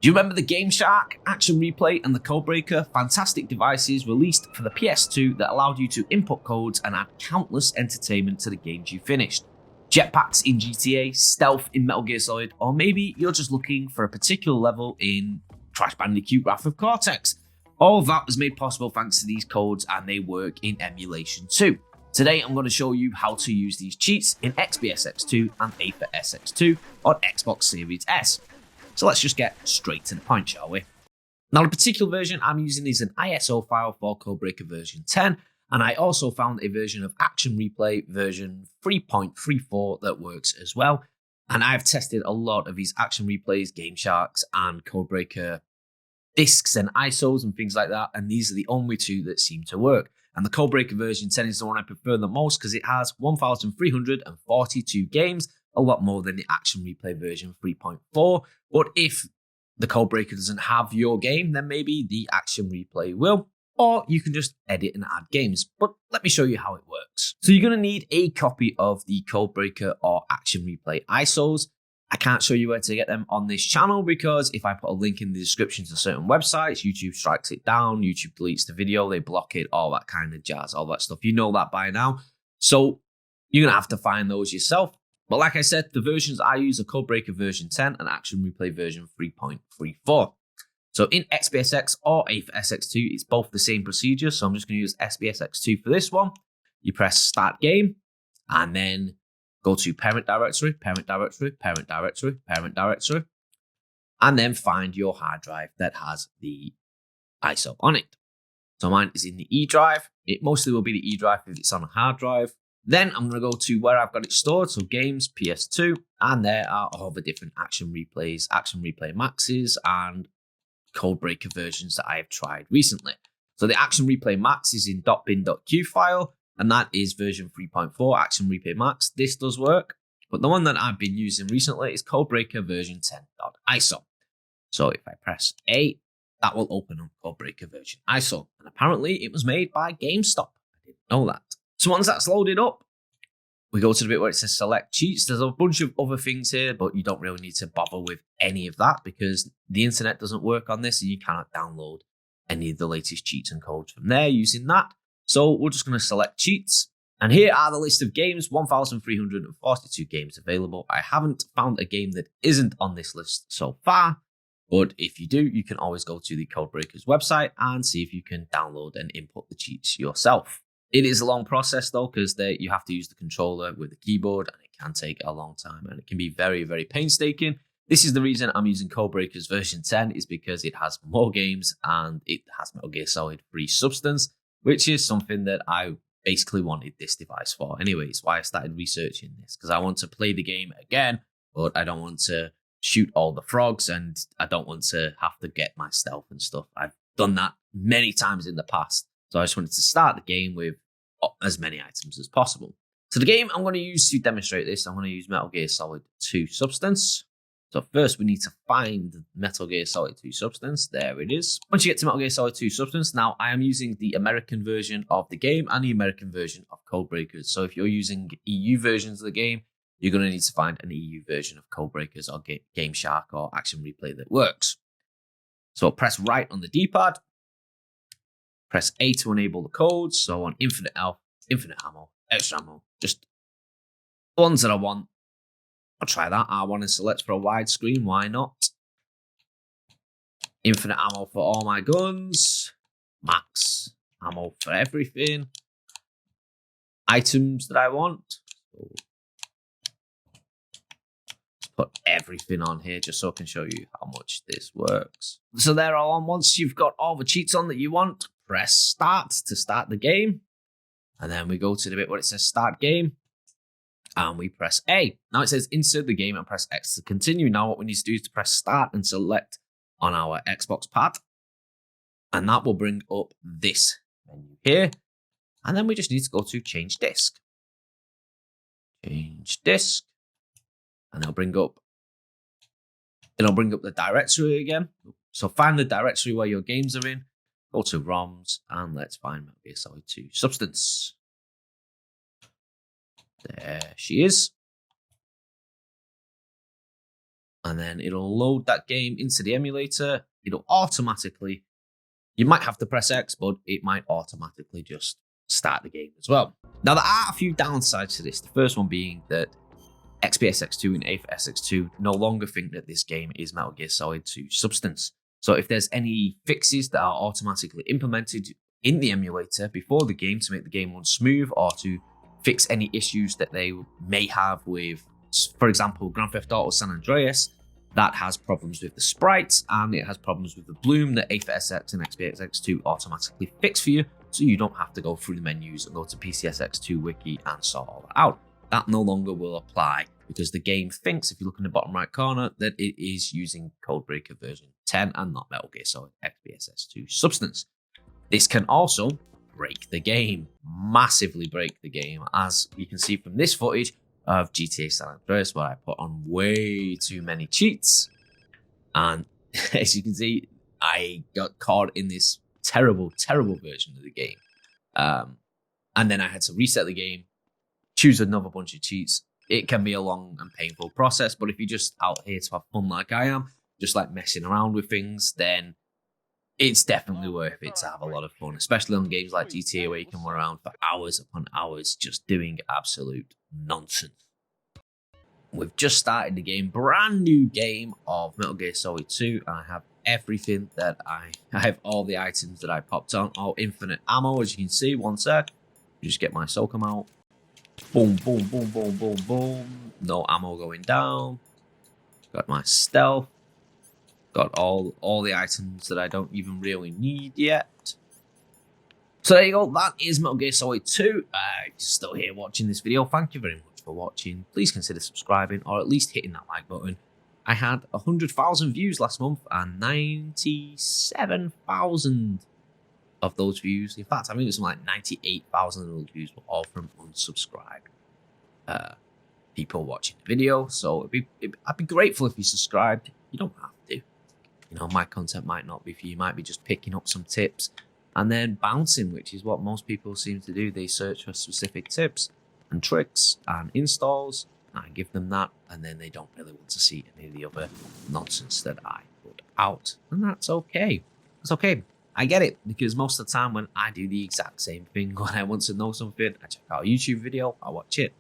Do you remember the Game Shark, Action Replay, and the Codebreaker? Fantastic devices released for the PS2 that allowed you to input codes and add countless entertainment to the games you finished. Jetpacks in GTA, stealth in Metal Gear Solid, or maybe you're just looking for a particular level in Crash Bandicoot Wrath of Cortex. All of that was made possible thanks to these codes, and they work in emulation too. Today I'm going to show you how to use these cheats in XBSX2 and Aethersx2 on Xbox Series S. So let's just get straight to the point, shall we? Now, the particular version I'm using is an ISO file for Codebreaker version 10, and I also found a version of Action Replay version 3.34 that works as well. And I've tested a lot of these Action Replays, Game Sharks, and Codebreaker discs and ISOs and things like that, and these are the only two that seem to work. And the Codebreaker version 10 is the one I prefer the most because it has 1,342 games, a lot more than the Action Replay version 3.4. But if the Codebreaker doesn't have your game, then maybe the Action Replay will. Or you can just edit and add games. But let me show you how it works. So you're going to need a copy of the Codebreaker or Action Replay ISOs. I can't show you where to get them on this channel because if I put a link in the description to certain websites, YouTube strikes it down, YouTube deletes the video, they block it, all that kind of jazz, all that stuff. You know that by now. So you're going to have to find those yourself. But like I said, the versions I use are Codebreaker version 10 and Action Replay version 3.34. So in XBSX or Aethersx2, it's both the same procedure. So I'm just going to use XBSX2 for this one. You press Start Game and then go to Parent Directory, Parent Directory, Parent Directory, Parent Directory, and then find your hard drive that has the ISO on it. So mine is in the E drive. It mostly will be the E drive if it's on a hard drive. Then I'm going to go to where I've got it stored, so Games, PS2, and there are all the different Action Replays, Action Replay Maxes, and Codebreaker versions that I have tried recently. So the Action Replay Max is in .bin.q file, and that is version 3.4 Action Replay Max. This does work, but the one that I've been using recently is Codebreaker version 10.iso. So if I press A, that will open up Codebreaker version ISO, and apparently it was made by GameStop. I didn't know that. So once that's loaded up, we go to the bit where it says select cheats. There's a bunch of other things here, but you don't really need to bother with any of that because the internet doesn't work on this and you cannot download any of the latest cheats and codes from there using that. So we're just going to select cheats. And here are the list of games, 1,342 games available. I haven't found a game that isn't on this list so far, but if you do, you can always go to the Codebreakers website and see if you can download and input the cheats yourself. It is a long process though, because you have to use the controller with the keyboard and it can take a long time and it can be very, very painstaking. This is the reason I'm using Codebreakers version 10 is because it has more games and it has Metal Gear Solid free substance, which is something that I basically wanted this device for. Anyway, it's why I started researching this because I want to play the game again, but I don't want to shoot all the frogs and I don't want to have to get my stealth and stuff. I've done that many times in the past. So I just wanted to start the game with as many items as possible. So the game I'm going to use to demonstrate this, I'm going to use Metal Gear Solid 2 Substance. So first we need to find Metal Gear Solid 2 Substance. There it is. Once you get to Metal Gear Solid 2 Substance, now I am using the American version of the game and the American version of Codebreakers. So if you're using EU versions of the game, you're going to need to find an EU version of Codebreakers or Game Shark or Action Replay that works. So press right on the D-pad. Press A to enable the codes. So on infinite health, infinite ammo, extra ammo, just the ones that I want. I'll try that. R1 and select for a widescreen. Why not? Infinite ammo for all my guns. Max ammo for everything. Items that I want. So let's put everything on here just so I can show you how much this works. So they're all on. Once you've got all the cheats on that you want, press start to start the game. And then we go to the bit where it says start game. And we press A. Now it says insert the game and press X to continue. Now what we need to do is to press start and select on our Xbox pad. And that will bring up this menu here. And then we just need to go to change disk. Change disk. And it'll bring up the directory again. So find the directory where your games are in. Go to ROMs and let's find Metal Gear Solid 2 Substance. There she is. and then it'll load that game into the emulator. It'll automatically, you might have to press X, but it might automatically just start the game as well. Now, there are a few downsides to this. The first one being that XBSX2 and Aethersx2 no longer think that this game is Metal Gear Solid 2 Substance. So if there's any fixes that are automatically implemented in the emulator before the game to make the game run smooth, or to fix any issues that they may have with, for example, Grand Theft Auto San Andreas, that has problems with the sprites and it has problems with the bloom, that Aethersx and XBSX2 automatically fix for you, so you don't have to go through the menus and go to PCSX2 wiki and sort all that out. That no longer will apply, because the game thinks, if you look in the bottom right corner, that it is using Codebreaker version 10 and not Metal Gear Solid XBSX2 Substance. This can also break the game, massively break the game, as you can see from this footage of GTA San Andreas, where I put on way too many cheats. And as you can see, I got caught in this terrible, terrible version of the game. And then I had to reset the game, choose another bunch of cheats. It can be a long and painful process, but if you're just out here to have fun like I am, just like messing around with things, then it's definitely worth it to have a lot of fun, especially on games like GTA, where you can run around for hours upon hours just doing absolute nonsense. We've just started the game, brand new game of Metal Gear Solid 2, and I have everything that I have all the items that I popped on, all infinite ammo, as you can see. One sec, just get my SOCOM out. Boom, boom, boom, boom, boom, boom. No ammo going down. Got my stealth. Got all the items that I don't even really need yet. So there you go. That is Metal Gear Solid 2. If you're still here watching this video, thank you very much for watching. Please consider subscribing, or at least hitting that like button. I had 100,000 views last month, and 97,000 of those views, in fact, I think it was like 98,000 of those views were all from unsubscribed people watching the video. So I'd be grateful if you subscribed. You don't have to. You know, my content might not be for you. You might be just picking up some tips and then bouncing, which is what most people seem to do. They search for specific tips and tricks and installs. I give them that, and then they don't really want to see any of the other nonsense that I put out. And that's okay. It's okay. I get it, because most of the time when I do the exact same thing, when I want to know something, I check out a YouTube video, I watch it,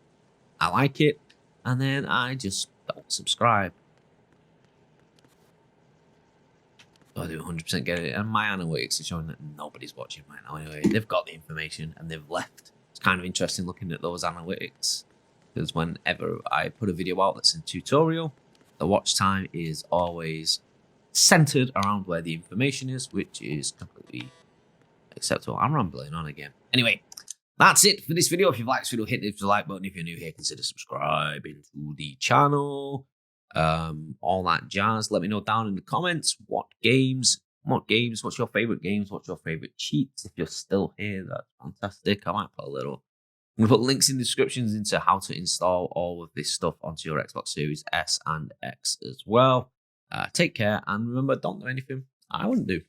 I like it, and then I just don't subscribe. So I do 100% get it, and my analytics are showing that nobody's watching right now anyway. They've got the information and they've left. It's kind of interesting looking at those analytics, because whenever I put a video out that's a tutorial, the watch time is always centered around where the information is, which is completely acceptable. I'm rambling on again. Anyway, that's it for this video. If you've liked this video, hit the like button. If you're new here, consider subscribing to the channel. All that jazz. Let me know down in the comments what's your favorite games, what's your favorite cheats. If you're still here, that's fantastic. I might put I'm gonna put links in the descriptions into how to install all of this stuff onto your Xbox Series S and X as well. Take care, and remember, don't do anything I wouldn't do.